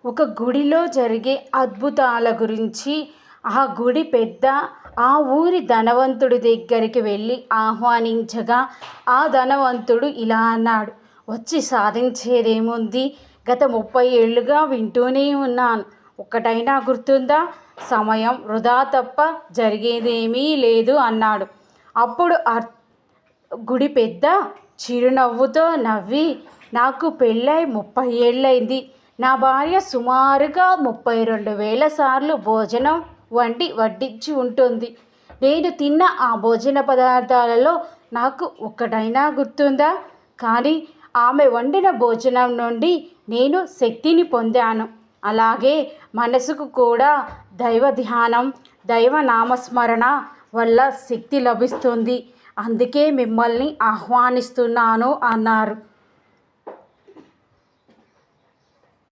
ఒక గుడిలో జరిగే అద్భుతాల గురించి ఆ గుడి పెద్ద ఆ ఊరి ధనవంతుడి దగ్గరికి వెళ్ళి ఆహ్వానించగా ఆ ధనవంతుడు ఇలా అన్నాడు, వచ్చి సాధించేదేముంది? గత 30 ఏళ్ళుగా వింటూనే ఉన్నాను. ఒక్కటైనా గుర్తుందా? సమయం వృధా తప్ప జరిగేదేమీ లేదు అన్నాడు. అప్పుడు గుడి పెద్ద చిరునవ్వుతో నవ్వి, నాకు పెళ్ళై 30 ఏళ్ళైంది. నా భార్య సుమారుగా 32,000 సార్లు భోజనం వడ్డించి ఉంటుంది. నేను తిన్న ఆ భోజన పదార్థాలలో నాకు ఒక్కటైనా గుర్తుందా? కానీ ఆమె వండిన భోజనం నుండి నేను శక్తిని పొందాను. అలాగే మనసుకు కూడా దైవ ధ్యానం, దైవ నామస్మరణ వల్ల శక్తి లభిస్తుంది. అందుకే మిమ్మల్ని ఆహ్వానిస్తున్నాను అన్నారు.